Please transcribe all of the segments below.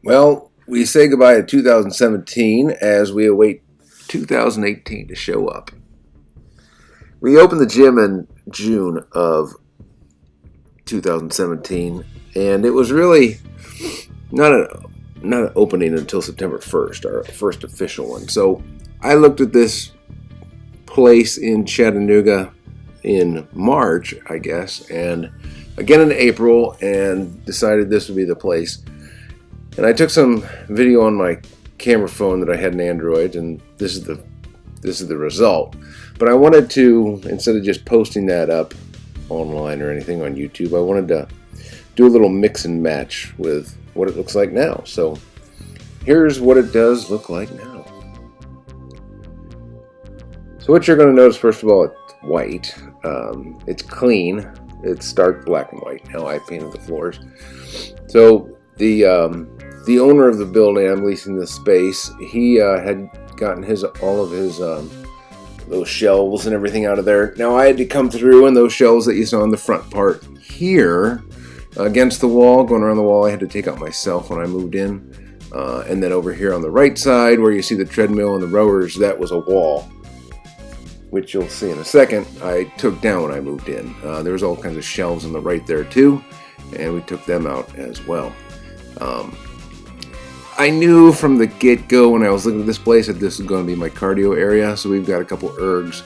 Well, we say goodbye to 2017 as we await 2018 to show up. We opened the gym in June of 2017, and it was really not an opening until September 1st, our first official one. So I looked at this place in Chattanooga in March, I guess, and again in April, and decided this would be the place. And I took some video on my camera phone that I had an Android, and this is the result. But I wanted to, instead of just posting that up online or anything on YouTube, I wanted to do a little mix and match with what it looks like now. So here's what it does look like now. So what you're going to notice, first of all, it's white. It's clean. It's stark black and white. Now I painted the floors. So the owner of the building, I'm leasing this space, he had gotten all of his those shelves and everything out of there. Now I had to come through, and those shelves that you saw in the front part here against the wall, going around the wall, I had to take out myself when I moved in. And then over here on the right side where you see the treadmill and the rowers, that was a wall, which you'll see in a second, I took down when I moved in. There was all kinds of shelves on the right there too, and we took them out as well. I knew from the get-go when I was looking at this place that this was going to be my cardio area, so we've got a couple ergs,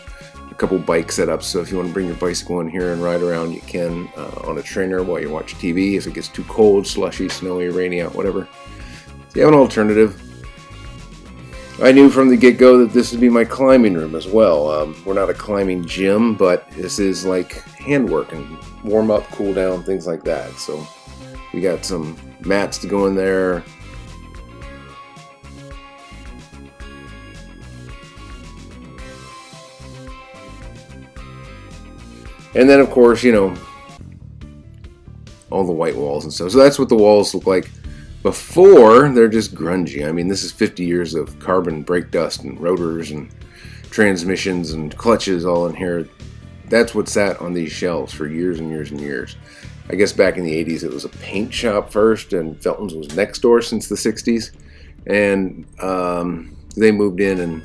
a couple bike setups, so if you want to bring your bicycle in here and ride around, you can on a trainer while you watch TV if it gets too cold, slushy, snowy, rainy out, whatever. So you have an alternative. I knew from the get-go that this would be my climbing room as well. We're not a climbing gym, but this is like handwork and warm up, cool down, things like that. So we got some mats to go in there. And then, of course, you know, all the white walls and stuff. So that's what the walls look like before. They're just grungy. I mean, this is 50 years of carbon brake dust and rotors and transmissions and clutches all in here. That's what sat on these shelves for years and years and years. I guess back in the 80s it was a paint shop first, and Felton's was next door since the 60s. And they moved in and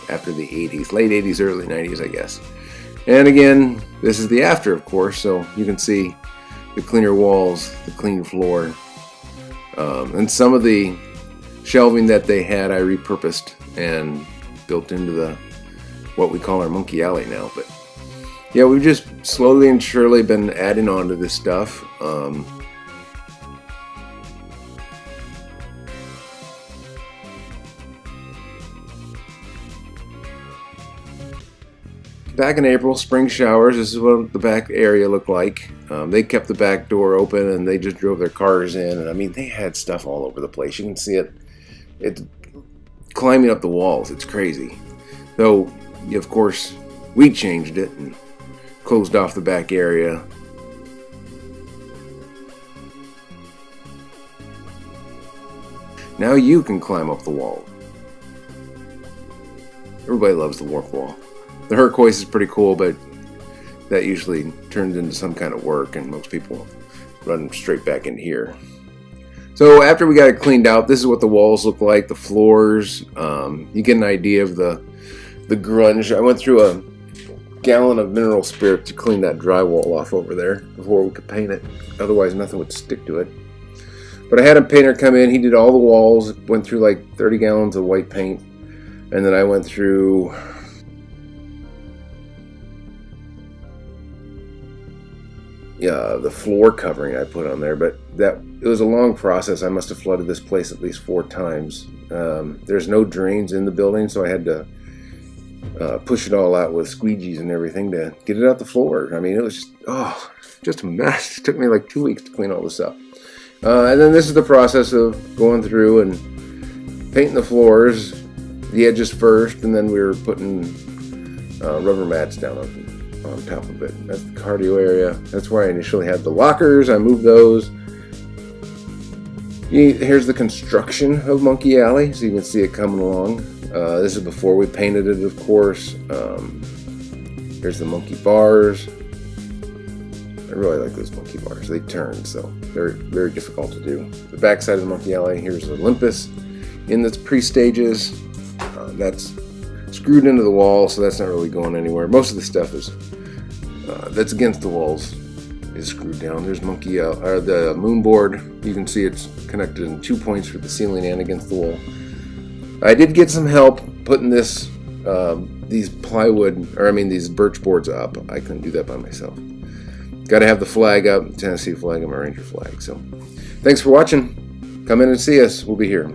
after the 80s, late 80s, early 90s, I guess. And again, this is the after, of course, so you can see the cleaner walls, the clean floor. And some of the shelving that they had I repurposed and built into what we call our monkey alley now. But yeah, we've just slowly and surely been adding on to this stuff. Back in April, spring showers, this is what the back area looked like. They kept the back door open and they just drove their cars in. And I mean, they had stuff all over the place. You can see it. It's climbing up the walls. It's crazy. So, of course, we changed it and closed off the back area. Now you can climb up the wall. Everybody loves the warp wall. The turquoise is pretty cool, but that usually turns into some kind of work, and most people run straight back in here. So after we got it cleaned out, this is what the walls look like, the floors. You get an idea of the grunge. I went through a gallon of mineral spirit to clean that drywall off over there before we could paint it. Otherwise, nothing would stick to it. But I had a painter come in. He did all the walls, went through like 30 gallons of white paint, and then I went through the floor covering I put on there, but it was a long process. I must have flooded this place at least 4 times. There's no drains in the building, so I had to push it all out with squeegees and everything to get it out the floor. I mean, it was just a mess. It took me like 2 weeks to clean all this up. And then this is the process of going through and painting the floors, the edges first, and then we were putting rubber mats down on top of it. That's the cardio area. That's where I initially had the lockers. I moved those. Here's the construction of Monkey Alley, so you can see it coming along. This is before we painted it, of course. Here's the monkey bars. I really like those monkey bars. They turn, so they're very difficult to do. The back side of the monkey alley, here's Olympus in its pre-stages. That's screwed into the wall, so that's not really going anywhere. Most of the stuff is that's against the walls is screwed down. There's the moon board. You can see it's connected in 2 points for the ceiling and against the wall. I did get some help putting these these birch boards up. I couldn't do that by myself. Got to have the flag up, Tennessee flag and my Ranger flag. So, thanks for watching. Come in and see us. We'll be here.